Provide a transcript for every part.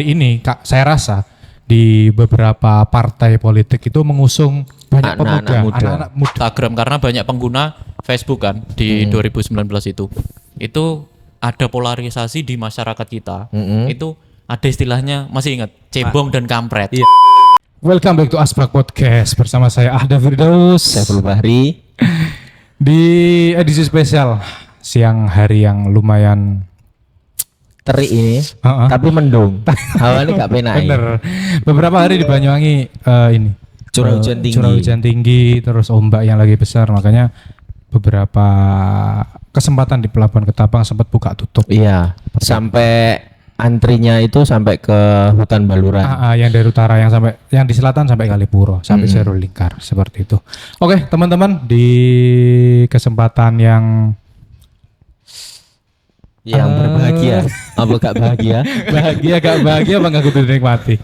hari ini Kak, saya rasa di beberapa partai politik itu mengusung banyak pemuda, anak-anak muda. Instagram karena banyak pengguna Facebook kan di 2019 itu ada polarisasi di masyarakat kita. Itu ada istilahnya, masih ingat, cebong dan kampret. Iya. Welcome back to Asbak Podcast bersama saya Ahda Firdaus, Saiful Bahri. di edisi spesial siang hari yang lumayan Terik ini, tapi mendung. Hawanya gak penak. bener. Beberapa hari di Banyuwangi ini Curah hujan tinggi. curah hujan tinggi, terus ombak yang lagi besar, makanya beberapa kesempatan di Pelabuhan Ketapang sempat buka tutup. Iya, sampai antrinya itu sampai ke hutan Baluran. Yang dari utara, yang di selatan sampai Kalipuro, sampai Serul Lingkar, seperti itu. Oke, teman-teman, di kesempatan yang berbahagia. Apa gak bahagia? gak bahagia apa gak kudu dinikmati.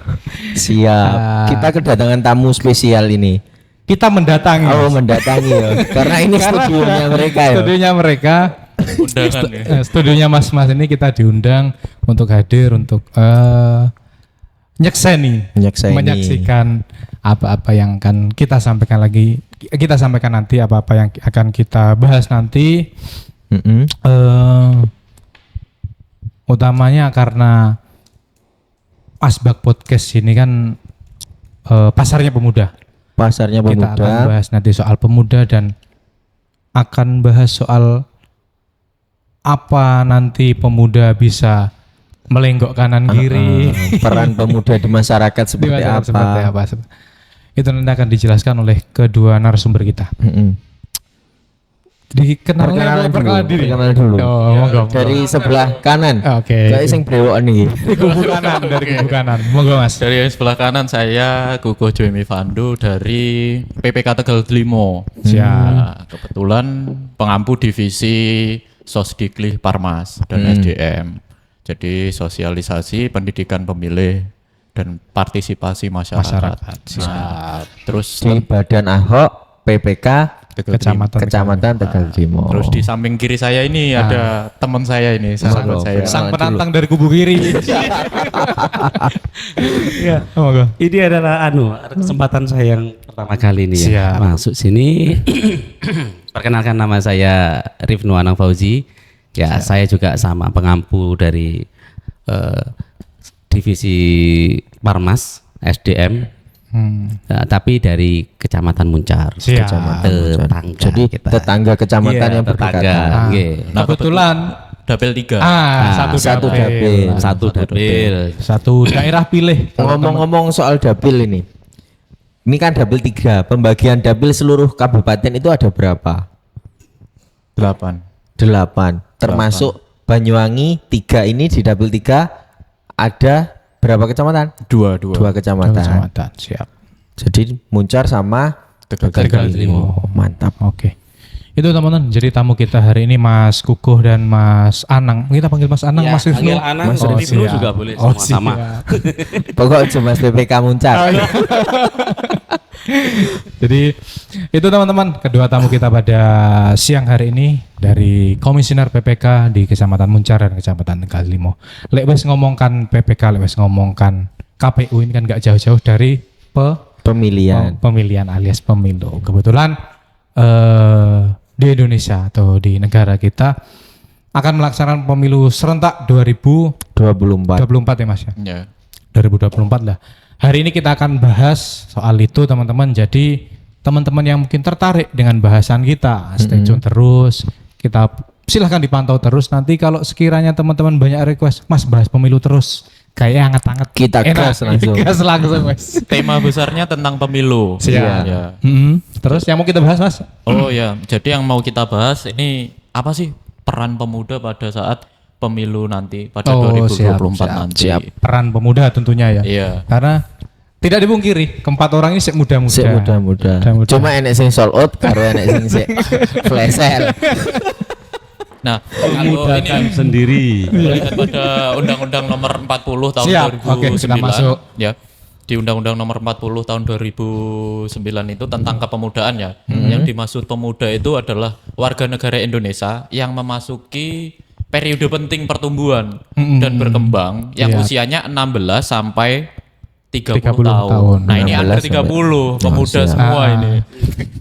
Siap. Kita kedatangan tamu spesial ini. Kita mendatangi. Oh, mendatangi ya. Karena ini studionya mereka ya. Studionya mereka. Undangan ya. Studionya mas-mas ini kita diundang untuk hadir untuk menyaksikan apa-apa yang akan kita sampaikan nanti, apa-apa yang akan kita bahas nanti. Utamanya karena Asbak Podcast ini kan pasarnya pemuda. Kita akan bahas nanti soal pemuda dan akan bahas soal apa nanti pemuda bisa melenggok kanan kiri. Peran pemuda di masyarakat seperti apa. Itu nanti akan dijelaskan oleh kedua narasumber kita. Perkenalan diri. Perkenalan dulu. Monggo. Dari sebelah kanan. Oke. Kayak sing brewokan iki. Kubu kanan. Monggo Mas. Dari yang sebelah kanan saya Gugo Joemi Vandu dari PPK Tegal Delimo. Nah, kebetulan pengampu divisi Sosdikli Parmas dan SDM. Jadi sosialisasi pendidikan pemilih dan partisipasi masyarakat. Nah, terus Di Badan Ahok PPK Kecamatan Tegal Delimo. Terus di samping kiri saya ini ada teman saya ini, sahabat saya. Sang penantang dari kubu kiri. Iya, Monggo. ini adalah kesempatan saya yang pertama kali ini Siap. masuk sini. Perkenalkan, nama saya Rifnu Anang Fauzi. Ya, saya juga sama pengampu dari divisi Parmas SDM. Tapi dari Kecamatan Muncar. Tetangga. Jadi kita. tetangga kecamatan yang berdekatan. Nah, kebetulan Dapil 3. Satu dapil. Satu daerah pilih. Ngomong-ngomong soal dapil ini. Ini kan dapil 3. Pembagian dapil seluruh kabupaten itu ada berapa? 8. 8. Termasuk Banyuwangi 3 ini di dapil 3 ada berapa kecamatan? 2 kecamatan. Siap. Jadi Muncar sama Tegal Delimo. Mantap. Oke. Itu teman-teman, jadi tamu kita hari ini Mas Kukuh dan Mas Anang. Kita panggil Mas Anang, Ya, Mas Rifnu. panggil Anang, Mas Rifnu siap. juga boleh, Oh, sama-sama. siap. Pokoknya cuma PPK Muncar. Jadi itu teman-teman, kedua tamu kita pada siang hari ini dari Komisioner PPK di Kecamatan Muncar dan Kecamatan Tegal Delimo. Lek wis ngomongkan PPK, lek wis ngomongkan KPU, ini kan gak jauh-jauh dari pemilihan alias pemilu. Kebetulan di Indonesia atau di negara kita akan melaksanakan pemilu serentak 2024 ya Mas ya. Ya. 2024 lah. Hari ini kita akan bahas soal itu teman-teman. Jadi teman-teman yang mungkin tertarik dengan bahasan kita, stay tune terus. Kita silahkan dipantau terus. Nanti kalau sekiranya teman-teman banyak request, Mas bahas pemilu terus, kayak hangat-hangat. Kita gas langsung. Gas langsung Mas. Tema besarnya tentang pemilu. Siap. Ya. Terus yang mau kita bahas Mas? Oh ya, jadi yang mau kita bahas ini apa sih peran pemuda pada saat pemilu nanti pada 2024 nanti. Siap. Peran pemuda tentunya ya. Iya. Karena tidak dipungkiri, keempat orang ini muda-muda. Muda-muda. Cuma enek sing sold out karo enek sing flash sale. Nah, kalau ini sendiri. melihat pada Undang-Undang Nomor 40 tahun Siap. 2009. Oke, kita masuk. Ya. Di Undang-Undang Nomor 40 tahun 2009 itu tentang kepemudaan ya. Yang dimaksud pemuda itu adalah warga negara Indonesia yang memasuki periode penting pertumbuhan dan berkembang yang Iya. usianya 16 sampai 30 30 tahun. tahun. Nah, ini 16 under 30, pemuda siap. semua ini.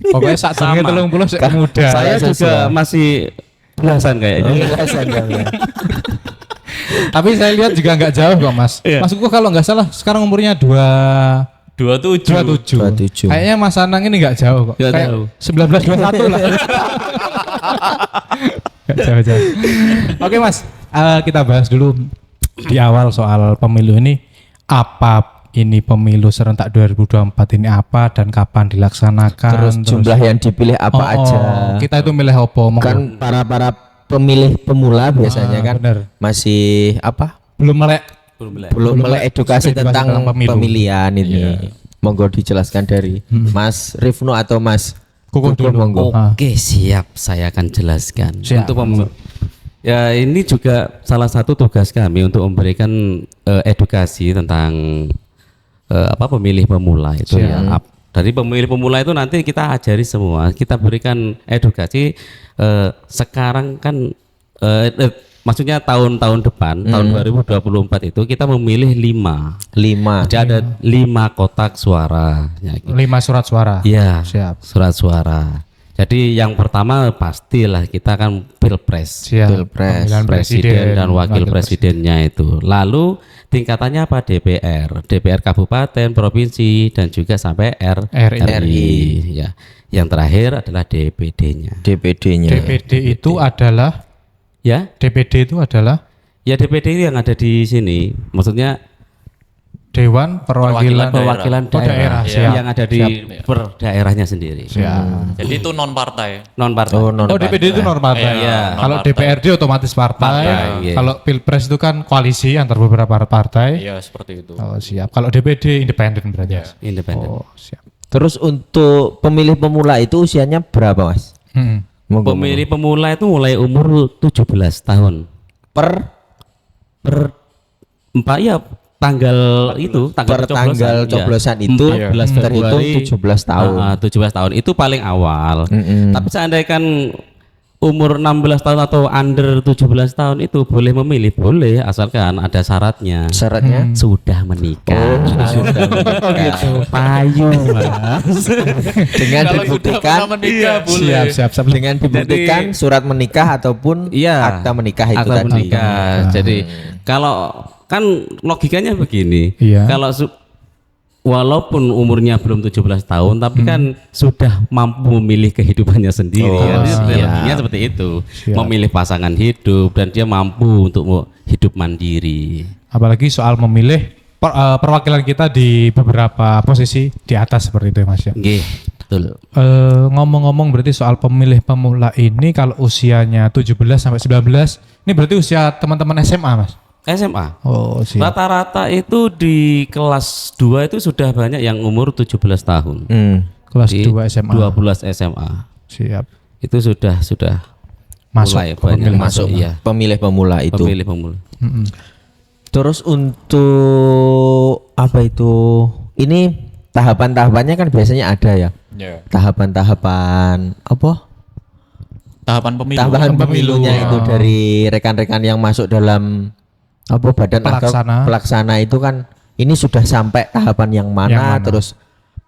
Pokoknya saat Sama. 30 sik muda. Saya juga masih belasan kayaknya. Tapi saya lihat juga nggak jauh kok Mas. Mas Kukuh kalau nggak salah sekarang umurnya 27. 27. Kayaknya Mas Anang ini nggak jauh kok. Nggak Kayak jauh. 19 21 lah. Nggak jauh-jauh. Oke Mas, kita bahas dulu di awal soal pemilu ini. Apa ini pemilu serentak 2024 ini apa dan kapan dilaksanakan? Terus jumlah yang dipilih apa aja. Kita itu milih opo? Kan para pemilih pemula biasanya kan bener. masih apa? Belum melek. Belum melek edukasi tentang pemilu. pemilihan ini. Monggo dijelaskan dari Mas Rifnu atau Mas Kukuh dulu. monggo. Oke, siap. Saya akan jelaskan. Siap. Ya, ini juga salah satu tugas kami untuk memberikan edukasi tentang pemilih pemula itu ya. Dari pemilih pemula itu nanti kita ajari semua. Kita berikan edukasi sekarang kan maksudnya tahun-tahun depan, tahun 2024 itu kita memilih 5. Jadi ada 5 kotak suara. Ya, 5 surat suara. iya, Siap. surat suara. Jadi yang pertama pastilah kita kan pilpres, Siap. Pilpres, Pemilihan presiden dan wakil presidennya itu. Lalu tingkatannya apa? DPR kabupaten, provinsi dan juga sampai RI. Ya. Yang terakhir adalah DPD-nya. DPD-nya. DPD itu adalah Ya, DPD itu adalah ya DPD itu yang ada di sini. Maksudnya Dewan Perwakilan perwakilan Oh, daerah. Siap. yang ada di per daerahnya sendiri. Siap. Jadi itu non partai. Non partai. Oh, DPD itu non partai. Iya, Kalau non-partai. DPRD otomatis partai. Partai, iya. Kalau Pilpres itu kan koalisi antar beberapa partai. Iya, seperti itu. Oh, siap. Kalau DPD independen berarti. Mas? Independen. Oh, siap. Terus untuk pemilih pemula itu usianya berapa, Mas? Monggo, Pemilih pemula itu mulai umur 17 tahun. per Empat ya tanggal itu per coblosan. tanggal Ya. coblosan itu 14 terhitung Februari. 17 tahun. 17 tahun itu paling awal. Tapi seandainya kan umur 16 tahun atau under 17 tahun itu boleh memilih, boleh asalkan ada syaratnya. Syaratnya Sudah menikah. sudah menikah. Payu, Mas. dengan Kalau sudah dibuktikan pernah menikah boleh. Siap. dengan dibuktikan surat menikah ataupun Iya. akta menikah itu Akta tadi. menikah. Jadi kalau kan logikanya begini. Iya. Kalau walaupun umurnya belum 17 tahun tapi kan sudah mampu memilih kehidupannya sendiri. Jadi loginya seperti itu. Memilih pasangan hidup dan dia mampu untuk hidup mandiri. Apalagi soal memilih perwakilan kita di beberapa posisi di atas seperti itu ya Mas ya. Nggih, betul. Ngomong-ngomong berarti soal pemilih pemula ini kalau usianya 17 sampai 19 ini berarti usia teman-teman SMA Mas? SMA. Oh siap. Rata-rata itu di kelas 2 itu sudah banyak yang umur 17 tahun. Kelas Di 2 SMA. 12 SMA. Siap. Itu sudah Masuk mulai ke banyak pemilih Masuk iya. pemilih pemula itu. Pemilih pemula. Terus untuk apa itu? Ini tahapan-tahapannya kan biasanya ada ya. Ya. Tahapan-tahapan apa? Tahapan pemilu. Tahapan pemilunya itu dari rekan-rekan yang masuk dalam apa badan pelaksana itu kan ini sudah sampai tahapan yang mana? Terus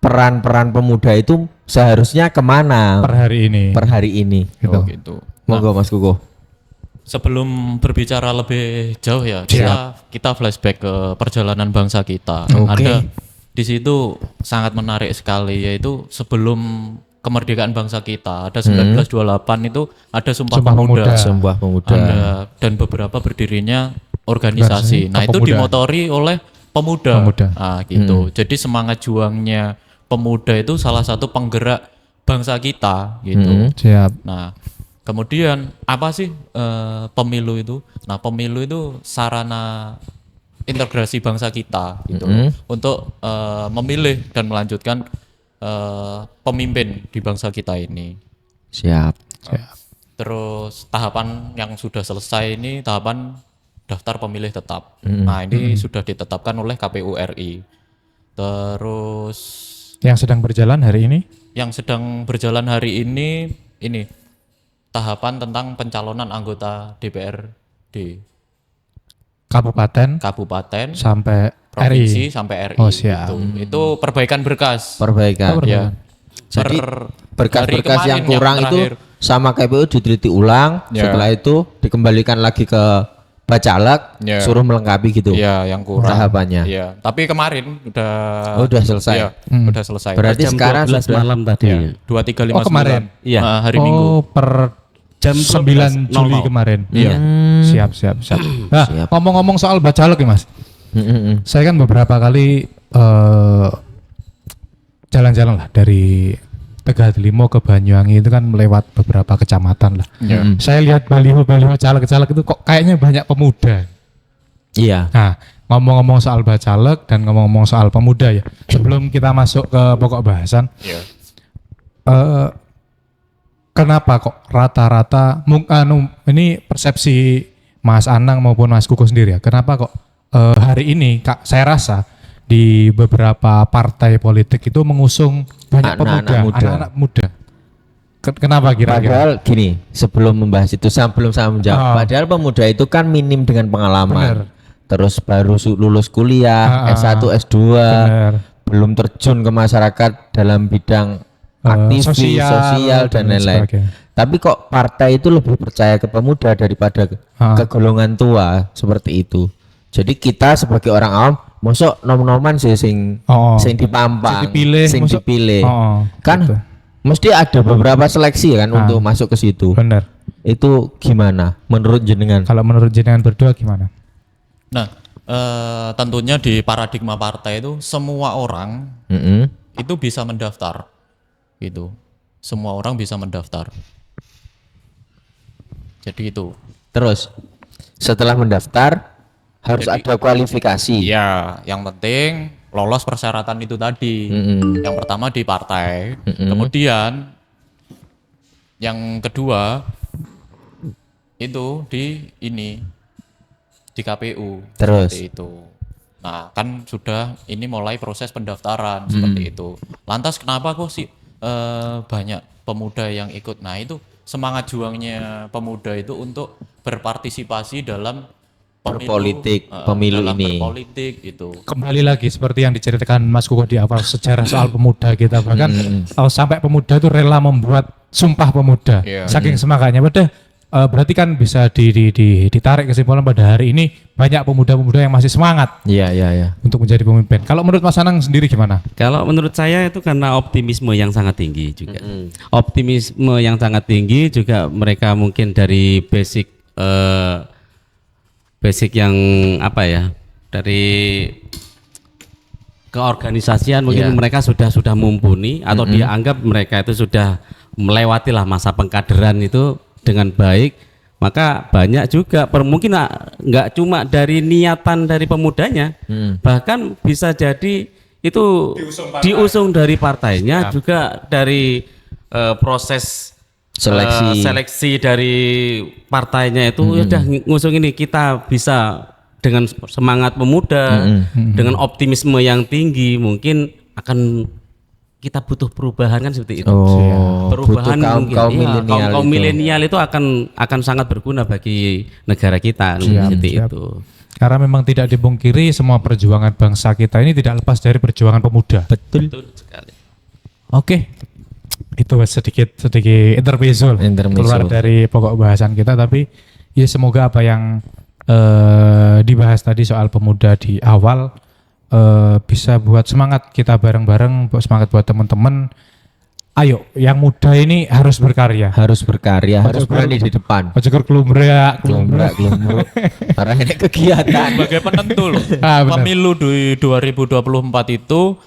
peran-peran pemuda itu seharusnya kemana per hari ini. per hari ini? Oh, gitu. Monggo Mas Kukuh. Sebelum berbicara lebih jauh ya, kita flashback ke perjalanan bangsa kita. Oke. Ada di situ sangat menarik sekali, yaitu sebelum kemerdekaan bangsa kita ada 1928 itu ada Sumpah Pemuda. Sumpah Pemuda. Ada, dan beberapa berdirinya organisasi. Nah, itu dimotori oleh pemuda. Nah, gitu. Jadi semangat juangnya pemuda itu salah satu penggerak bangsa kita gitu. Siap. Nah, kemudian apa sih pemilu itu? Nah, pemilu itu sarana integrasi bangsa kita gitu untuk memilih dan melanjutkan pemimpin di bangsa kita ini. Siap. Terus tahapan yang sudah selesai ini tahapan daftar pemilih tetap. Nah, ini sudah ditetapkan oleh KPU RI. Terus Yang sedang berjalan hari ini? yang sedang berjalan hari ini tahapan tentang pencalonan anggota DPR Kabupaten sampai provinsi RI. sampai RI. Oh, siap. Itu perbaikan berkas. Perbaikan. Ya. Jadi hari berkas-berkas kemarin yang kurang itu terakhir. sama KPU diteliti ulang, Ya. setelah itu dikembalikan lagi ke Bacalek, Ya. suruh melengkapi gitu. Iya, yang kurang. Tahapannya. Iya, tapi kemarin Udah selesai. Iya, udah selesai. Berarti Jam sekarang 12 sudah malam tadi. Ya, 2359. Oh, kemarin? Iya. Hari Minggu. Oh, per Jam 9 Juli 12.00. kemarin. Iya. Siap. Nah, ngomong-ngomong soal Bacalek ya, Mas. Saya kan beberapa kali jalan-jalan lah dari Tegal Delimo ke Banyuwangi itu kan melewat beberapa kecamatan lah. Iya. Saya lihat baliho-baliho caleg-caleg itu kok kayaknya banyak pemuda. Iya. Nah, ngomong-ngomong soal Bacalek dan ngomong-ngomong soal pemuda ya. Sebelum kita masuk ke pokok bahasan, Iya. kenapa kok rata-rata ini persepsi Mas Anang maupun Mas Kuku sendiri ya. Kenapa kok hari ini Kak saya rasa di beberapa partai politik itu mengusung banyak anak-anak muda. Kenapa kira-kira? Padahal gini, sebelum membahas itu sebelum saya menjawab, padahal pemuda itu kan minim dengan pengalaman. Bener. Terus baru lulus kuliah, S1, S2, Bener. belum terjun ke masyarakat dalam bidang aktivis, sosial dan lain-lain. sebagainya. Tapi kok partai itu lebih percaya ke pemuda daripada ke golongan tua seperti itu. Jadi kita sebagai orang awam, mosok nom-noman sih sing dipampang, sing dipilih. Kan gitu. mesti ada beberapa seleksi kan untuk masuk ke situ. Benar. Itu gimana menurut jenengan? Kalau menurut jenengan berdua gimana? Nah, tentunya di paradigma partai itu semua orang itu bisa mendaftar. Gitu. Semua orang bisa mendaftar. Jadi itu. Terus setelah mendaftar harus ada kualifikasi. Iya, yang penting lolos persyaratan itu tadi. Yang pertama di partai, kemudian yang kedua itu di KPU. Terus seperti itu. Nah, kan sudah ini mulai proses pendaftaran seperti itu. Lantas kenapa kok sih banyak pemuda yang ikut? Nah, itu semangat juangnya pemuda itu untuk berpartisipasi dalam pemilu ini. Berpolitik itu. Kembali lagi seperti yang diceritakan Mas Kuko di awal sejarah soal pemuda kita, bahkan sampai pemuda itu rela membuat sumpah pemuda. Saking semangatnya. Berarti kan bisa ditarik kesimpulan pada hari ini banyak pemuda-pemuda yang masih semangat. Iya. Untuk menjadi pemimpin. Kalau menurut Mas Anang sendiri gimana? Kalau menurut saya itu karena optimisme yang sangat tinggi juga. Optimisme yang sangat tinggi juga, mereka mungkin dari basic yang dari keorganisasian mungkin mereka sudah mumpuni atau dianggap mereka itu sudah melewati lah masa pengkaderan itu dengan baik. Maka banyak juga mungkin nggak cuma dari niatan dari pemudanya, bahkan bisa jadi itu diusung dari partainya, juga dari proses seleksi dari partainya itu udah ngusung ini. Kita bisa dengan semangat pemuda, dengan optimisme yang tinggi, mungkin akan kita butuh perubahan kan seperti itu. Perubahan kaum milenial itu akan sangat berguna bagi negara kita seperti itu. Karena memang tidak dipungkiri semua perjuangan bangsa kita ini tidak lepas dari perjuangan pemuda. Betul sekali. Oke. Itu sedikit intermezzo keluar dari pokok bahasan kita, tapi ya semoga apa yang dibahas tadi soal pemuda di awal bisa buat semangat kita bareng-bareng, buat semangat buat teman-teman. Ayo, yang muda ini harus berkarya, harus berani di depan. Ojo kelumbrak. Karena ini kegiatan sebagai penentu loh. Pemilu di 2024 itu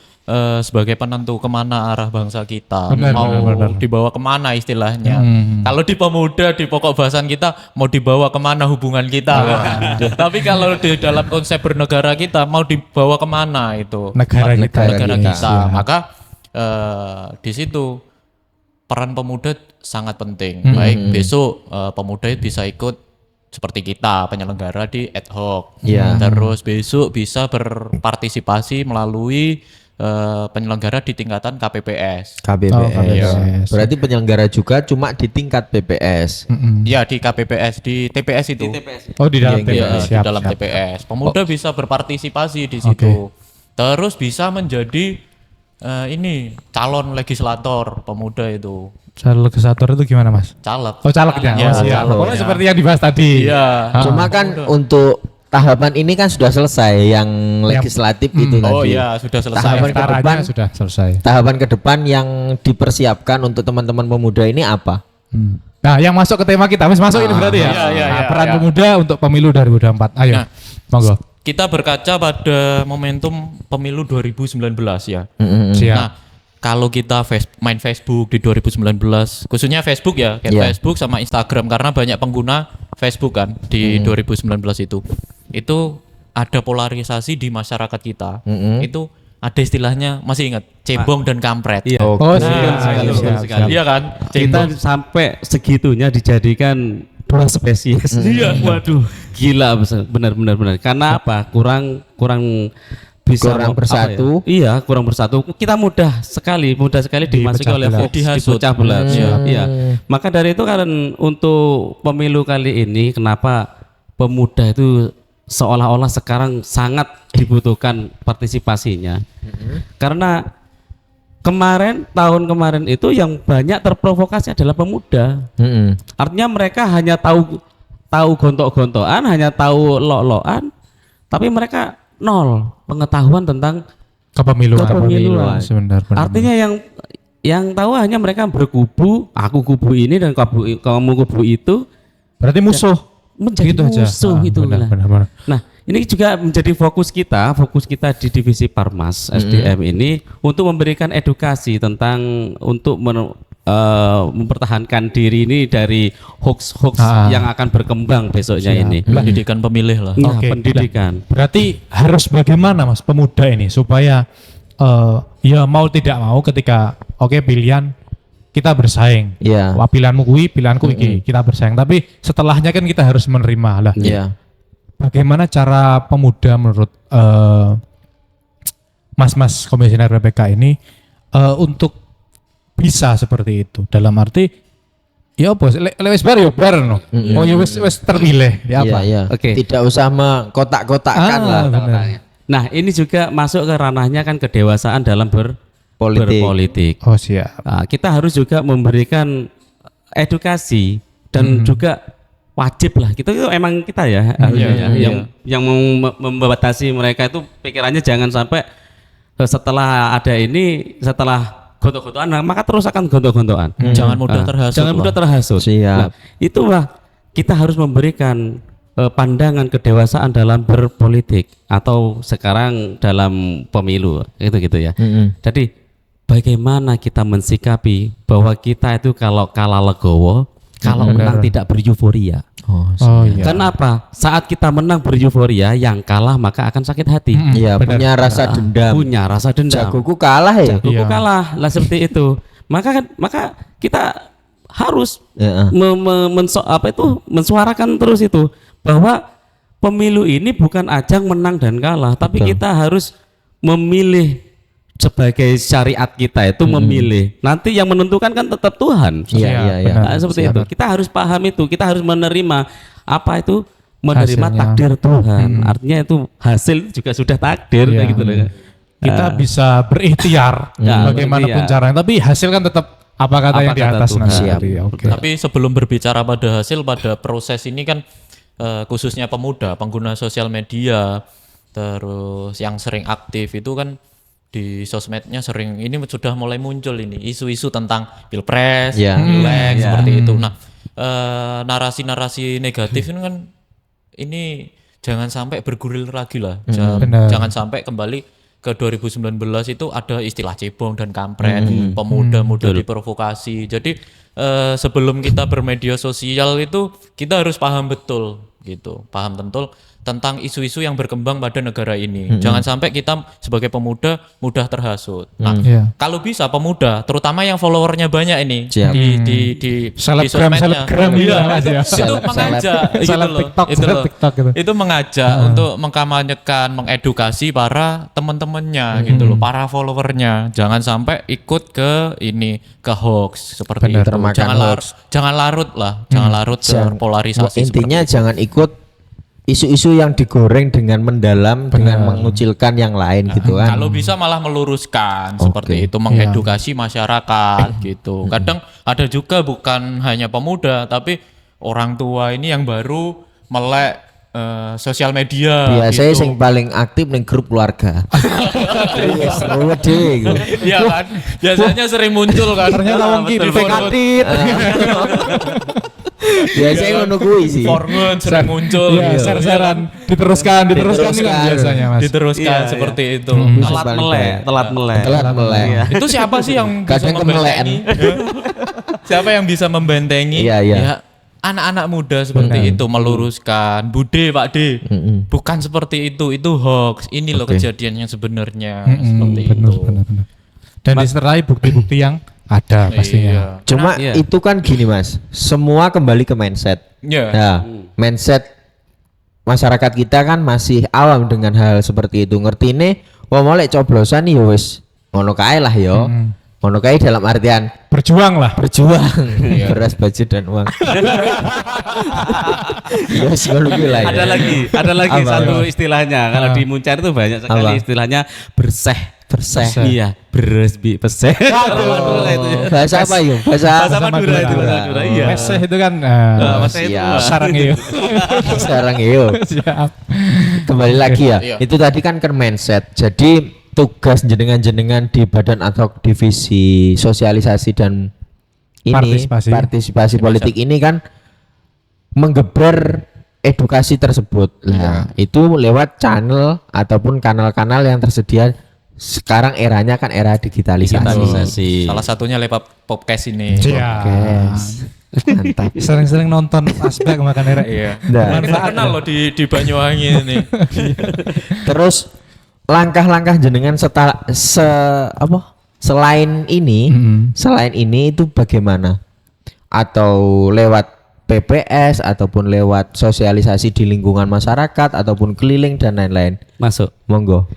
sebagai penentu kemana arah bangsa kita, benar. Dibawa kemana istilahnya. Kalau di pemuda, di pokok bahasan kita mau dibawa kemana hubungan kita. Tapi kalau di dalam konsep bernegara kita mau dibawa kemana itu negara kita. Maka di situ peran pemuda sangat penting. Baik besok pemuda bisa ikut seperti kita penyelenggara di ad hoc. Terus besok bisa berpartisipasi melalui penyelenggara di tingkatan KPPS. KPPS. Oh, KPPS. Berarti penyelenggara juga cuma di tingkat PPS. Ya di KPPS, di TPS itu. Oh di dalam Iya, TPS. Iya, di Siap, dalam siap. TPS. Pemuda bisa berpartisipasi di situ. Terus bisa menjadi ini calon legislator pemuda itu. Calon legislator itu gimana Mas? Caleg. Oh calegnya. Iya, Oh siap. calon, Pokoknya ya. seperti yang dibahas tadi. Iya. Cuma kan untuk tahapan ini kan sudah selesai yang legislatif itu tadi. Oh iya, sudah selesai. Tahapan ke depan, Caranya sudah selesai. tahapan ke depan yang dipersiapkan untuk teman-teman pemuda ini apa? Nah, yang masuk ke tema kita, Mas masuk ini berarti ya. Iya, iya, Nah, iya, peran iya. pemuda untuk pemilu 2024. Ayo. Nah, Monggo. Kita berkaca pada momentum pemilu 2019 ya. Siap. Nah, kalau kita main Facebook di 2019, khususnya Facebook ya, kayak Iya. Facebook sama Instagram karena banyak pengguna Facebook kan di 2019 itu ada polarisasi di masyarakat kita. Itu ada istilahnya, masih ingat, cebong dan kampret. Iya. Oh, Oke. siap. Iya kan? Kita sampai segitunya dijadikan dua spesies. Iya, waduh, gila benar. Karena apa? Kurang bisa Kurang bersatu. Iya, kurang bersatu. Kita mudah sekali dimasuki Dipecah oleh belah. hoax, dipecah belah. Iya. Maka dari itu kan untuk pemilu kali ini kenapa pemuda itu seolah-olah sekarang sangat dibutuhkan partisipasinya. Karena tahun kemarin itu yang banyak terprovokasi adalah pemuda. Artinya mereka hanya tahu gontok-gontokan, hanya tahu lok-lokan, tapi mereka nol pengetahuan tentang Kepemiluan. Kepemiluan. Sebentar. artinya yang tahu hanya mereka berkubu, aku kubu ini dan kamu kubu itu, Berarti musuh. menjadi Gitu aja. musuh Ah, itu. benar. Nah, ini juga menjadi fokus kita di divisi Parmas SDM ini untuk memberikan edukasi tentang untuk mempertahankan diri ini dari hoax yang akan berkembang besoknya ini. Pendidikan pemilih lah. Nah, Oke. pendidikan. Berarti harus bagaimana Mas pemuda ini supaya ya mau tidak mau ketika pilihan kita bersaing. Iya. Wah, pilihanmu pilihanku iki, kita bersaing. Tapi setelahnya kan kita harus menerima lah. Iya. Bagaimana cara pemuda menurut mas-mas komisioner PPK ini untuk bisa seperti itu? Dalam arti ya bos, wis bar ya bar no. Oh ya wis terpilih ya apa? Iya. Oke. Tidak usah mengkotak-kotakkan lah. Benar. Nah, ini juga masuk ke ranahnya kan kedewasaan dalam berpolitik. Oh siap. Nah, kita harus juga memberikan edukasi dan juga wajib lah. Kita itu emang kita ya harusnya yang membatasi mereka itu pikirannya jangan sampai setelah gontok-gontokan maka terus akan gontok-gontokan. Jangan mudah terhasut. Jangan mudah terhasut. Siap. Nah, itulah kita harus memberikan pandangan kedewasaan dalam berpolitik atau sekarang dalam pemilu gitu ya. Jadi bagaimana kita mensikapi bahwa kita itu kalau kalah legowo, kalau menang tidak beryuforia. Oh iya. Kenapa? Saat kita menang beryuforia, yang kalah maka akan sakit hati. Iya, punya rasa dendam. Punya rasa dendam. Jagoku kalah ya. Jagoku Iya. kalah lah seperti itu. Maka kita harus Iya. mensuarakan terus itu bahwa pemilu ini bukan ajang menang dan kalah, tapi kita harus memilih sebagai syariat kita itu memilih. Nanti yang menentukan kan tetap Tuhan. Iya, iya, iya. benar. Nah, seperti itu. Kita harus paham itu. Kita harus menerima apa itu menerima Hasilnya. takdir Tuhan. Artinya itu hasil juga sudah takdir Iya. kayak gitu loh. Kita bisa berikhtiar Ya, bagaimanapun berikhtiar. caranya, tapi hasil kan tetap apa kata Apa yang di kata atas Tuhan. nanti. Siap. Oke. Tapi sebelum berbicara pada hasil, pada proses ini kan khususnya pemuda, pengguna sosial media, terus yang sering aktif itu kan di sosmednya sering ini sudah mulai muncul ini isu-isu tentang pilpres, Iya. pileg seperti itu. Nah, narasi-narasi negatif ini kan ini jangan sampai bergulir lagi lah. Benar. Jangan sampai kembali ke 2019 itu ada istilah cebong dan kampret, pemuda-muda diprovokasi. Jadi sebelum kita bermedia sosial itu kita harus paham betul gitu, paham betul tentang isu-isu yang berkembang pada negara ini. Jangan sampai kita sebagai pemuda mudah terhasut. Nah, kalau bisa pemuda, terutama yang followernya banyak ini di selebgram iya, itu mengajak gitu loh. Itu mengajak untuk mengkampanyekan, mengedukasi para teman-temannya gitu loh, para followernya. Jangan sampai ikut ke hoax seperti itu. Jangan larut terpolarisasi. Intinya jangan ikut isu-isu yang digoreng dengan mendalam, dengan mengucilkan yang lain gitu kan. Kalau bisa malah meluruskan seperti itu, mengedukasi masyarakat gitu. Kadang ada juga bukan hanya pemuda, tapi orang tua ini yang baru melek sosial media. Biasanya gitu. yang paling aktif nih grup keluarga. Seru deh. Iya kan, biasanya sering muncul kan. Ternyata wong ki Pekatit. Biasanya ngono kuwi sih. Forngun sering muncul. Iya, share-sharean diteruskan ini kan biasanya Mas. Diteruskan seperti itu. Telat melek. Itu siapa sih yang bisa Kadang membentengi? Siapa yang bisa membentengi? Iya. Ya, anak-anak muda seperti itu meluruskan. Bude Pak D, bukan seperti itu hoax. Ini loh kejadian yang sebenarnya seperti itu. Benar. Dan disertai bukti-bukti yang ada pastinya. Cuma itu kan gini Mas, semua kembali ke mindset. Nah, mindset masyarakat kita kan masih awam dengan hal seperti itu. Ngertine wah molek coblosan ya wis ngono kae lah ya. Ngono kae dalam artian berjuang lah. Beras, baju dan uang. Ya Ada lagi satu istilahnya. Kalau di Muncar itu banyak sekali istilahnya berseh. Iya, beres peseh. Bahasa apa yuk? Bahasa Madura itu. Iya. Meseh itu kan sarang iyo. Siap. Kembali lagi ya. Itu tadi kan mindset. Jadi tugas jenengan di badan ad hoc divisi sosialisasi dan ini partisipasi politik ini kan menggeber edukasi tersebut. Nah, itu lewat channel ataupun kanal-kanal yang tersedia. Sekarang eranya kan era digitalisasi. Salah satunya lewat podcast ini. Mantap. Sering-sering nonton flashback makan era. Iya. Kita kenal loh di Banyuwangi ini. Terus langkah-langkah jenengan selain ini itu bagaimana? Atau lewat PPS ataupun lewat sosialisasi di lingkungan masyarakat ataupun keliling dan lain-lain. Masuk. Monggo.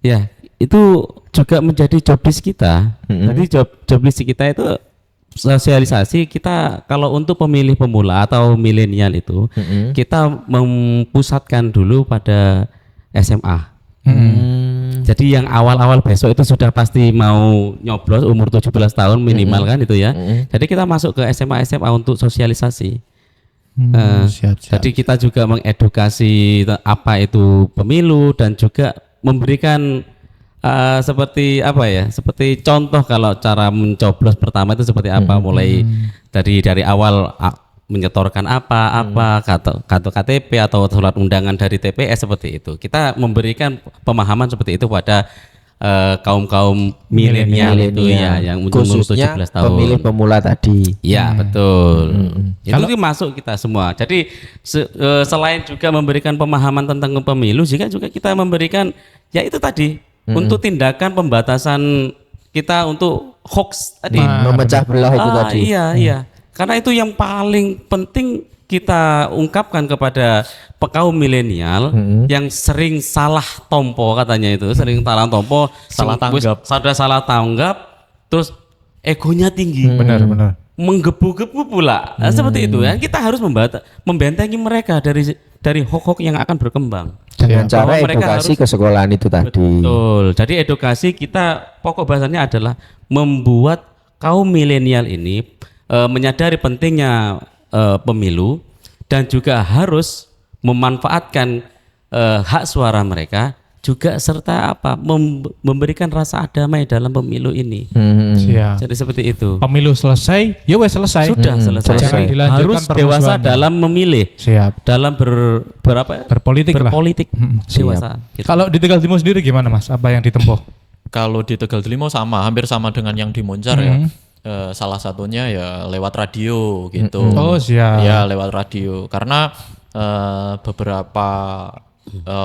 Ya, itu juga menjadi job desk kita. Jadi job desk kita itu sosialisasi kita kalau untuk pemilih pemula atau milenial itu kita mempusatkan dulu pada SMA. Jadi yang awal-awal besok itu sudah pasti mau nyoblos umur 17 tahun minimal kan itu ya. Jadi kita masuk ke SMA untuk sosialisasi. Siap. Jadi kita juga mengedukasi apa itu pemilu dan juga memberikan seperti apa ya? Seperti contoh kalau cara mencoblos pertama itu seperti apa, mulai dari awal menyetorkan kartu KTP atau surat undangan dari TPS seperti itu. Kita memberikan pemahaman seperti itu pada kaum milenial itu ya yang umur 17 tahun. Pemilih pemula tadi. Ya, betul. Itu masuk kita semua. Jadi selain juga memberikan pemahaman tentang pemilu, juga kita memberikan ya itu tadi untuk tindakan pembatasan kita untuk hoax tadi. Memecah belah itu tadi. Iya. Karena itu yang paling penting kita ungkapkan kepada kaum milenial yang sering salah tompo katanya itu, sering salah tompo, salah tanggap, terus egonya tinggi. Benar. Menggebu-gebu pula. Seperti itu ya. Kita harus membentengi mereka dari hoax yang akan berkembang. Dengan cara edukasi ke sekolahan itu tadi. Betul. Jadi edukasi kita pokok bahasanya adalah membuat kaum milenial ini menyadari pentingnya pemilu dan juga harus memanfaatkan hak suara mereka juga serta memberikan rasa damai dalam pemilu ini. Jadi seperti itu. Pemilu selesai, ya wes selesai. Sudah selesai. Dilanjutkan harus dewasa dalam memilih. Siap. Dalam berpolitik. Dewasa. Gitu. Kalau di Tegal Timo sendiri gimana Mas? Apa yang ditempuh? Kalau di Tegal Timo hampir sama dengan yang di Muncar ya. Salah satunya ya lewat radio gitu. Oh siap. Ya lewat radio karena beberapa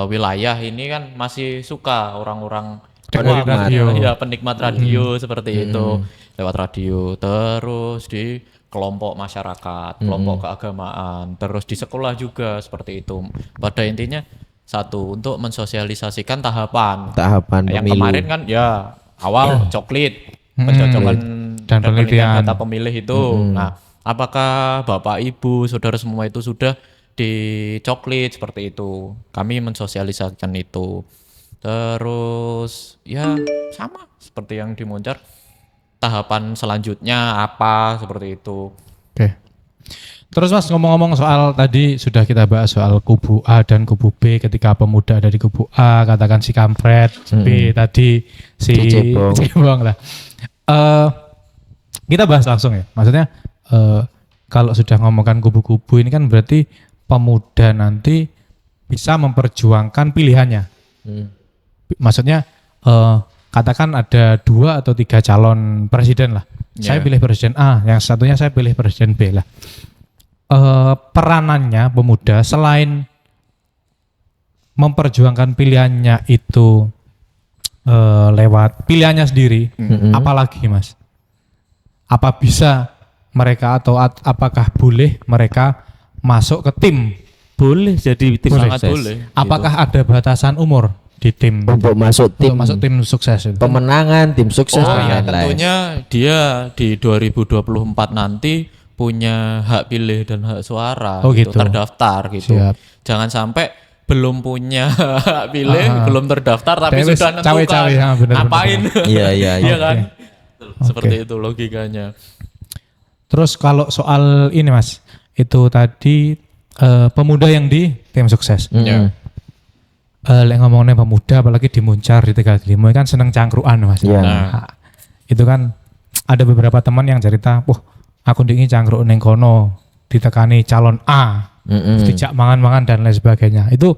wilayah ini kan masih suka orang-orang Dengerin radio. ya penikmat radio seperti itu lewat radio, terus di kelompok masyarakat, kelompok keagamaan, terus di sekolah juga seperti itu. Pada intinya satu, untuk mensosialisasikan tahapan yang pemilu. kemarin kan ya awal coklit pencocokan Dan penelitian. data pemilih itu. Nah, apakah Bapak Ibu saudara semua itu sudah dicoklit seperti itu? Kami mensosialisasikan itu. Terus ya sama seperti yang di Moncar, tahapan selanjutnya apa seperti itu. Oke. Terus Mas, ngomong-ngomong soal tadi sudah kita bahas soal kubu A dan kubu B. Ketika pemuda ada di kubu A, katakan si kampret, B tadi si cebong lah. Kita bahas langsung ya. Maksudnya kalau sudah ngomongkan kubu-kubu ini kan berarti pemuda nanti bisa memperjuangkan pilihannya. Maksudnya katakan ada 2 atau 3 calon presiden lah. Saya pilih presiden A, yang satunya saya pilih presiden B lah. Peranannya pemuda selain memperjuangkan pilihannya itu lewat pilihannya sendiri, apalagi Mas? Apa bisa mereka atau apakah boleh mereka masuk ke tim? Boleh jadi tim Sangat sukses. boleh. Apakah ada batasan umur di tim Untuk masuk tim sukses itu? pemenangan, tim sukses Oh dan ya, lain-lain. tentunya dia di 2024 nanti punya hak pilih dan hak suara Oh, gitu. terdaftar gitu. Siap. Jangan sampai belum punya hak pilih, belum terdaftar tapi Tapi sudah nentukan cawe-cawe, ya, bener-bener. ngapain. Iya, Iya kan? Oke. Seperti itu logikanya. Terus kalau soal ini Mas, itu tadi pemuda yang di tim sukses. Ya. Lek ngomongnya pemuda apalagi di Muncar di Tegal Limo kan seneng cangkruan Mas. Iya. Nah, itu kan ada beberapa teman yang cerita, "Wah, aku ndingi cangkruk ning kono ditekani calon A." Dijak mangan-mangan dan lain sebagainya. Itu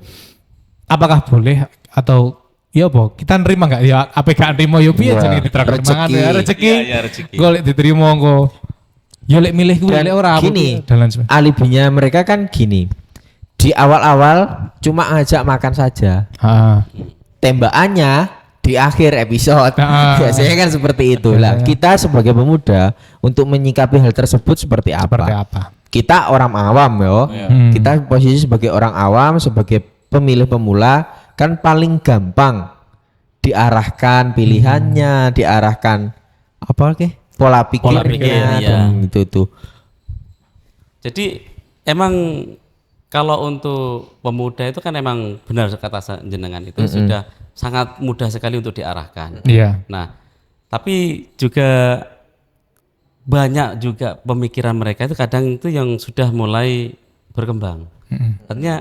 apakah boleh atau ya apa? Kita nerima enggak ya? Apa gak nerima yo piye Iya, jenenge ditraktir rezeki. mangan ya rezeki. Iya, rezeki. Golek diterima engko. Ya lek milih kuwi Dan lek ora apa gini, dan lain sebagainya. alibinya mereka kan gini. Di awal-awal cuma ngajak makan saja. Tembakannya di akhir episode. Biasanya kan seperti itu lah. Kita sebagai pemuda untuk menyikapi hal tersebut seperti apa? Seperti apa? Kita orang awam yo. Kita posisi sebagai orang awam, sebagai pemilih pemula kan paling gampang diarahkan pilihannya, diarahkan apa ke? Pola pikirnya, pikirnya, iya. itu tuh. Jadi emang kalau untuk pemuda itu kan emang benar kata jenengan itu sudah sangat mudah sekali untuk diarahkan. Iya. Nah, tapi juga banyak juga pemikiran mereka itu kadang itu yang sudah mulai berkembang. Artinya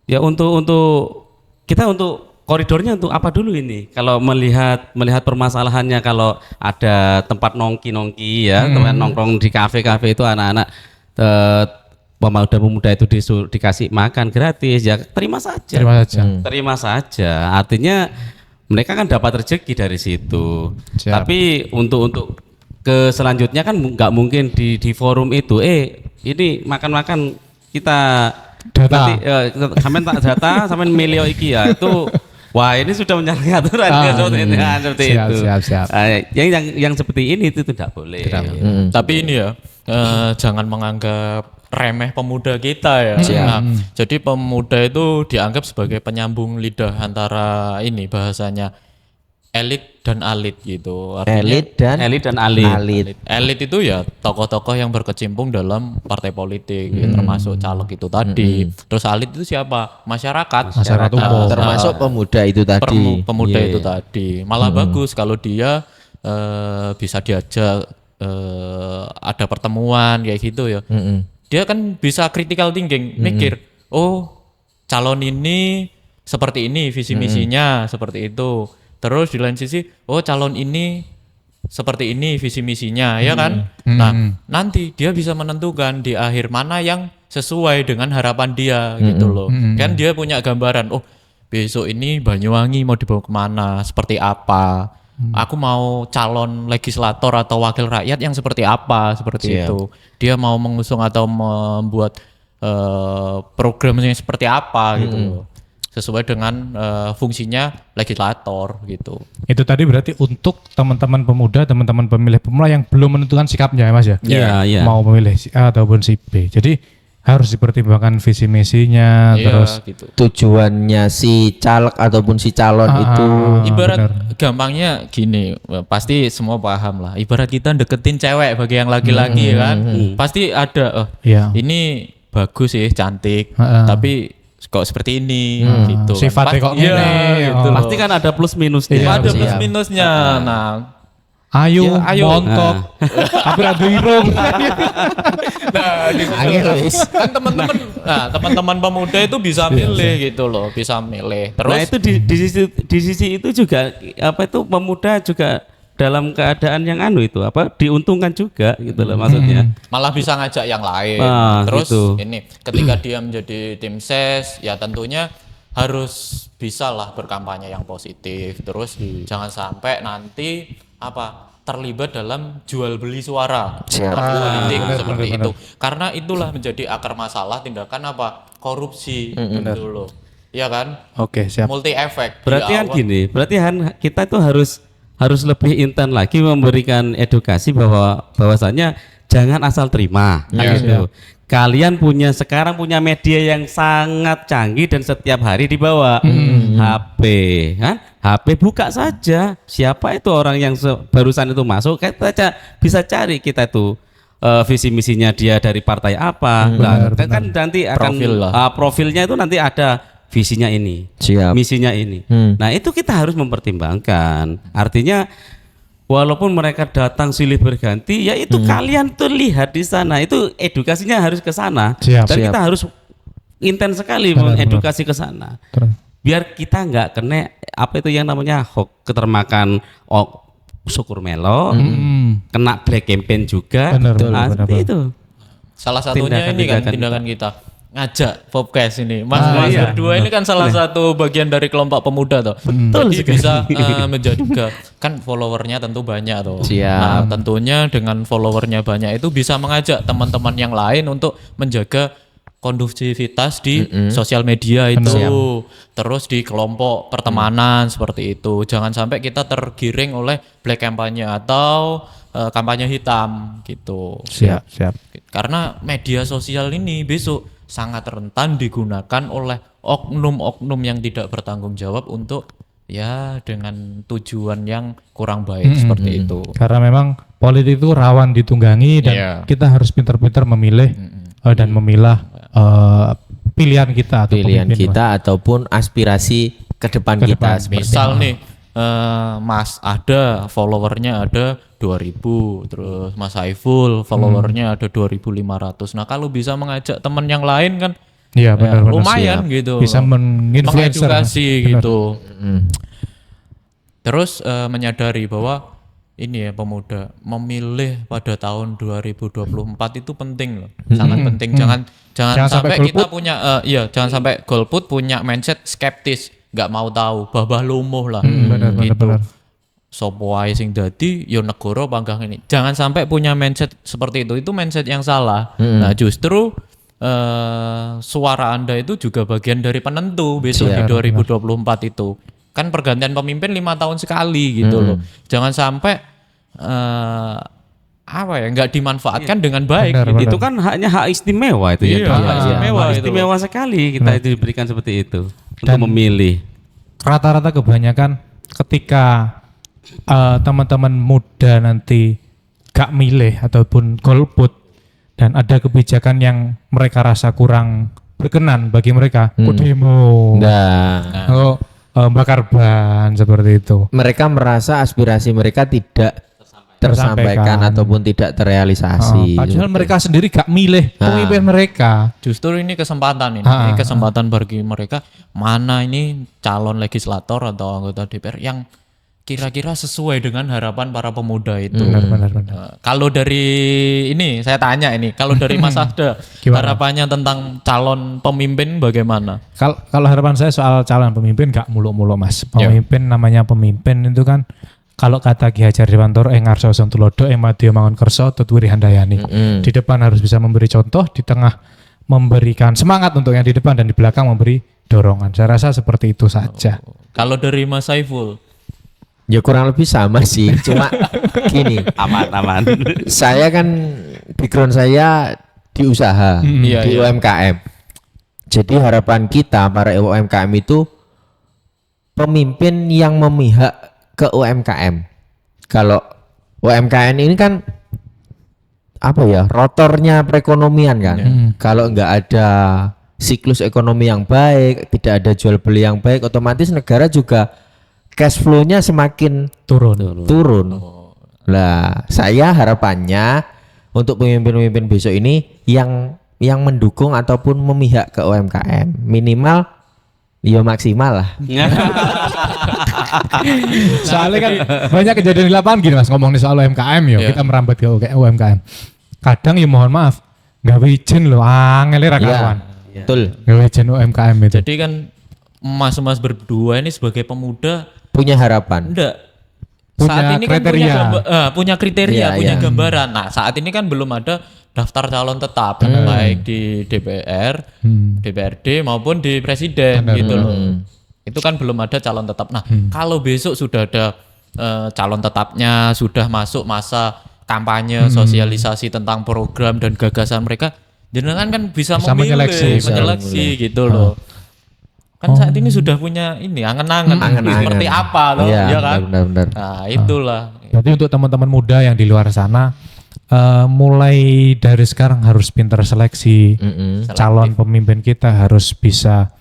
ya untuk kita untuk koridornya untuk apa dulu ini? Kalau melihat permasalahannya, kalau ada tempat nongki ya, tempat nongkrong di kafe-kafe itu anak-anak pemuda itu dikasih makan gratis ya terima saja. Terima saja. Artinya mereka kan dapat rezeki dari situ. Siap. Tapi untuk ke selanjutnya kan nggak mungkin di forum itu ini makan-makan kita Data. nanti sampean tak data sampean milih iki ya itu wah ini sudah menyalahi aturan seperti siap, itu. siap. Yang seperti ini itu tidak boleh. Tapi ini ya jangan menganggap remeh pemuda kita ya. Nah, jadi pemuda itu dianggap sebagai penyambung lidah antara ini bahasanya elit dan alit gitu. Artinya, Elit dan alit. Elit itu ya tokoh-tokoh yang berkecimpung dalam partai politik, ya, termasuk caleg itu tadi. Terus alit itu siapa? Masyarakat umum. termasuk pemuda itu tadi. Pemuda itu tadi. Malah bagus kalau dia bisa diajak ada pertemuan kayak gitu ya. Dia kan bisa critical thinking, mikir, oh calon ini seperti ini visi misinya seperti itu. Terus di lain sisi, oh calon ini seperti ini visi misinya, ya kan? Nah, nanti dia bisa menentukan di akhir mana yang sesuai dengan harapan dia gitu loh. Kan dia punya gambaran, oh besok ini Banyuwangi mau dibawa kemana, seperti apa. Aku mau calon legislator atau wakil rakyat yang seperti apa, seperti itu. Dia mau mengusung atau membuat programnya seperti apa gitu loh. Sesuai dengan fungsinya legislator gitu. Itu tadi berarti untuk teman-teman pemuda, teman-teman pemilih pemula yang belum menentukan sikapnya ya Mas ya? Iya. Mau memilih si A ataupun si B. Jadi harus dipertimbangkan visi misinya, terus gitu. Tujuannya si caleg ataupun si calon itu. Ibarat gampangnya gini, pasti semua paham lah. Ibarat kita deketin cewek bagi yang laki-laki kan, pasti ada ini bagus sih, cantik, tapi kok seperti ini gitu. Sifatnya kok ini gitu. Pasti kan ada plus minusnya. Ada plus minusnya. Nah, ayo montok, tapi rada irung. Nah, kan teman-teman pemuda itu bisa milih gitu loh, bisa milih. Terus nah itu di sisi itu juga apa itu pemuda juga dalam keadaan yang diuntungkan juga gitu loh maksudnya. Malah bisa ngajak yang lain. Terus gitu. Ini ketika dia menjadi tim ses ya tentunya harus bisa lah berkampanye yang positif. Terus jangan sampai nanti terlibat dalam jual beli suara politik seperti itu. Karena itulah menjadi akar masalah tindakan korupsi gitu loh. Iya kan? Oke, siap. Multi efek. Berarti kan gini, berarti kita tuh harus lebih intens lagi memberikan edukasi bahwasanya jangan asal terima gitu. Kalian sekarang punya media yang sangat canggih dan setiap hari dibawa HP kan? HP buka saja. Siapa itu orang yang barusan itu masuk? Kita bisa cari kita itu visi misinya dia dari partai apa. Kan nanti akan profilnya itu nanti ada visinya ini, misinya ini. Nah itu kita harus mempertimbangkan. Artinya walaupun mereka datang silih berganti, ya itu kalian tuh lihat di sana. Itu edukasinya harus ke sana. Dan kita harus intens sekali mengedukasi ke sana. Biar kita nggak kena apa itu yang namanya ketermakan syukur melo, kena black campaign juga. Seperti itu. Salah satunya tindakan kita ngajak podcast ini. Mas berdua ini kan salah satu bagian dari kelompok pemuda toh. Jadi bisa menjaga kan followernya tentu banyak toh. Nah, tentunya dengan followernya banyak itu bisa mengajak teman-teman yang lain untuk menjaga kondusivitas di sosial media itu. Terus di kelompok pertemanan seperti itu. Jangan sampai kita tergiring oleh black kampanye atau kampanye hitam gitu. Siap. Karena media sosial ini besok sangat rentan digunakan oleh oknum-oknum yang tidak bertanggung jawab untuk dengan tujuan yang kurang baik seperti itu. Karena memang politik itu rawan ditunggangi dan kita harus pintar-pintar memilih dan memilah pilihan kita ataupun aspirasi ke depan kita. Misal nih Mas ada followernya ada 2000, terus Mas Saiful followernya ada 2500. Nah kalau bisa mengajak teman yang lain kan benar, lumayan gitu, bisa mengedukasi gitu. Terus menyadari bahwa ini pemuda memilih pada tahun 2024 itu penting loh, sangat penting. Jangan sampai kita punya jangan sampai golput punya mindset skeptis, nggak mau tahu, babah lumuh lah gitu. Sopo wae sing dadi yo negara panggang ini. Jangan sampai punya mindset seperti itu mindset yang salah. Nah justru suara Anda itu juga bagian dari penentu besok di 2024 itu. Kan pergantian pemimpin 5 tahun sekali gitu loh. Jangan sampai nggak dimanfaatkan dengan baik. Itu kan hak istimewa itu hak istimewa sekali kita itu diberikan seperti itu untuk memilih. Rata-rata kebanyakan ketika teman-teman muda nanti gak milih ataupun golput dan ada kebijakan yang mereka rasa kurang berkenan bagi mereka, demo, bakar ban seperti itu. Mereka merasa aspirasi mereka tidak tersampaikan ataupun tidak terrealisasi. Padahal mereka sendiri gak milih pemimpin mereka. Justru ini kesempatan ini kesempatan bagi mereka, mana ini calon legislator atau anggota DPR yang kira-kira sesuai dengan harapan para pemuda itu. Benar. Kalau dari ini saya tanya ini, kalau dari Mas Asda harapannya tentang calon pemimpin bagaimana? Kalau harapan saya soal calon pemimpin gak muluk-muluk Mas. Pemimpin namanya pemimpin itu kan kalau kata Ki Hajar Dewantara ngarsa son tulodo madya mangun kersa tutwiri handayani. Di depan harus bisa memberi contoh, di tengah memberikan semangat untuk yang di depan dan di belakang memberi dorongan. Saya rasa seperti itu saja. Kalau dari Mas Saiful, Ya kurang lebih sama sih, cuma gini, Aman. saya kan background saya di usaha, Iya, di iya. UMKM. Jadi harapan kita para UMKM itu pemimpin yang memihak ke UMKM. Kalau UMKM ini kan apa ya, rotornya perekonomian kan. Kalau nggak ada siklus ekonomi yang baik, tidak ada jual beli yang baik, otomatis negara juga cash flow-nya semakin turun. Lah, saya harapannya untuk pemimpin-pemimpin besok ini yang mendukung ataupun memihak ke UMKM, minimal ya maksimal lah. Soalnya kan banyak kejadian di lapangan gini Mas, ngomongin soal UMKM ya, Iya. kita merambat ke UMKM. Kadang ya mohon maaf, gawe izin loh, angel ra karuan. Betul. Gawe izin UMKM itu. jadi kan mas-mas berdua ini sebagai pemuda Punya harapan. enggak Punya saat ini kan kriteria. punya kriteria, Iya, punya iya. gambaran. Nah, saat ini kan belum ada daftar calon tetap baik di DPR, DPRD maupun di presiden gitu loh. Itu kan belum ada calon tetap. Nah, kalau besok sudah ada calon tetapnya, sudah masuk masa kampanye, sosialisasi tentang program dan gagasan mereka, jenengan kan bisa memilih, menyeleksi gitu loh. Kan saat ini sudah punya ini angen-angen seperti apa loh, Iya, ya kan? benar. Nah, itulah. Berarti untuk teman-teman muda yang di luar sana, mulai dari sekarang harus pintar seleksi. Calon pemimpin kita harus bisa,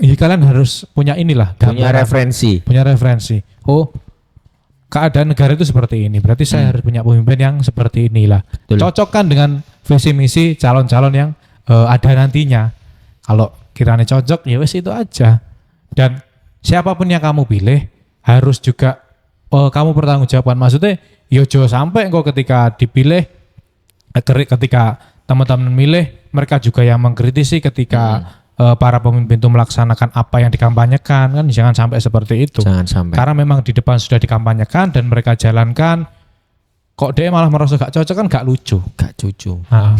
ya kalian harus punya inilah, Punya gambaran, referensi. punya referensi. Oh, keadaan negara itu seperti ini. Berarti saya harus punya pemimpin yang seperti inilah. Betul. Cocokkan dengan visi misi calon-calon yang ada nantinya. Kalau kiranya cocok, ya wes itu aja. Dan siapapun yang kamu pilih harus juga kamu bertanggungjawabkan. Maksudnya, yojo sampai engkau ketika dipilih, ketika teman-teman milih, mereka juga yang mengkritisi ketika para pemimpin itu melaksanakan apa yang dikampanyekan, kan jangan sampai seperti itu. Jangan sampai. Karena memang di depan sudah dikampanyekan dan mereka jalankan, kok dia malah merasa gak cocok kan gak lucu. Gak cucu. Nah.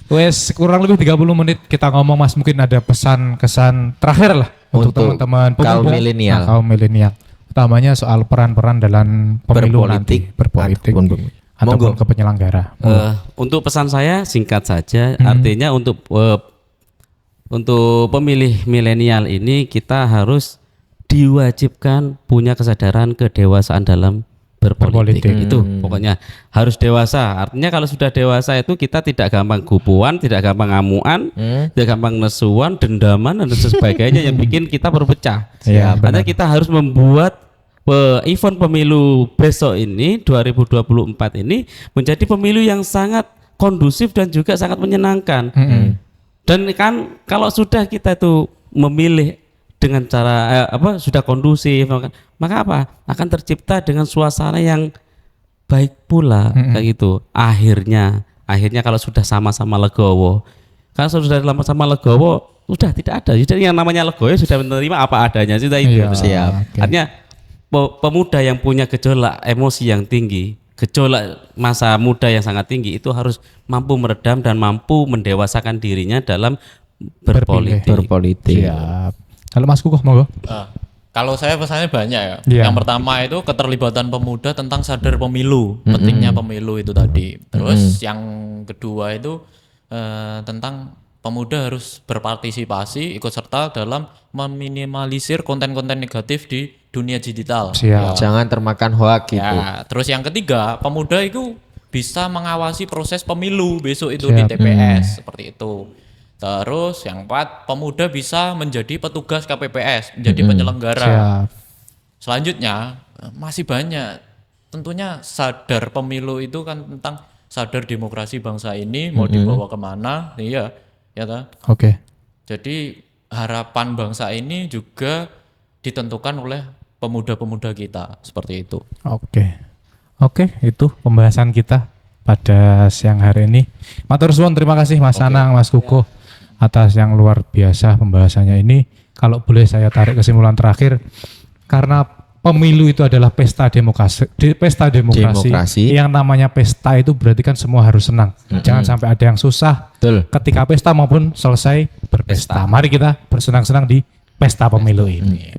Wes kurang lebih 30 menit kita ngomong Mas, mungkin ada pesan kesan terakhir lah untuk teman-teman kaum pemuda, milenial. kaum milenial. Utamanya soal peran-peran dalam pemilu nanti, berpolitik ataupun ke penyelenggara. Untuk pesan saya singkat saja, artinya untuk pemilih milenial ini kita harus diwajibkan punya kesadaran kedewasaan dalam berpolitik. Itu pokoknya harus dewasa. Artinya kalau sudah dewasa itu kita tidak gampang gupuan, tidak gampang ngamuan, tidak gampang nesuan, dendaman dan sebagainya yang bikin kita berpecah. Iya, Artinya kita harus membuat event pemilu besok ini 2024 ini menjadi pemilu yang sangat kondusif dan juga sangat menyenangkan. Dan kan kalau sudah kita itu memilih dengan cara sudah kondusif, maka apa akan tercipta dengan suasana yang baik pula kayak gitu. Akhirnya kalau sudah sama-sama legowo, kalau sudah sama-sama legowo, sudah tidak ada. Jadi yang namanya legowo sudah menerima apa adanya sudah itu. Iya, siap. oke. Artinya pemuda yang punya gejolak emosi yang tinggi, gejolak masa muda yang sangat tinggi itu harus mampu meredam dan mampu mendewasakan dirinya dalam berpolitik. Berpolitik. Siap. Kalau Mas Kukuh monggo. Kalau saya pesannya banyak ya. Iya. Yang pertama itu keterlibatan pemuda tentang sadar pemilu, pentingnya pemilu itu tadi. Terus yang kedua itu tentang pemuda harus berpartisipasi, ikut serta dalam meminimalisir konten-konten negatif di dunia digital. Siap. Jangan termakan hoak gitu. Ya, terus yang ketiga, pemuda itu bisa mengawasi proses pemilu besok itu di Siap. TPS seperti itu. Terus yang keempat, pemuda bisa menjadi petugas KPPS, menjadi penyelenggara. Siap. Selanjutnya masih banyak. Tentunya sadar pemilu itu kan tentang sadar demokrasi bangsa ini mau dibawa kemana, iya, ya ta? Oke. Jadi harapan bangsa ini juga ditentukan oleh pemuda-pemuda kita seperti itu. Oke, itu pembahasan kita pada siang hari ini. Matur suwun, terima kasih Mas Anang, Mas Kukuh atas yang luar biasa pembahasannya ini. Kalau boleh saya tarik kesimpulan terakhir, karena pemilu itu adalah pesta demokrasi. Demokrasi. Yang namanya pesta itu berarti kan semua harus senang. Jangan sampai ada yang susah. Betul. Ketika pesta maupun selesai berpesta. Mari kita bersenang-senang di pesta pemilu ini.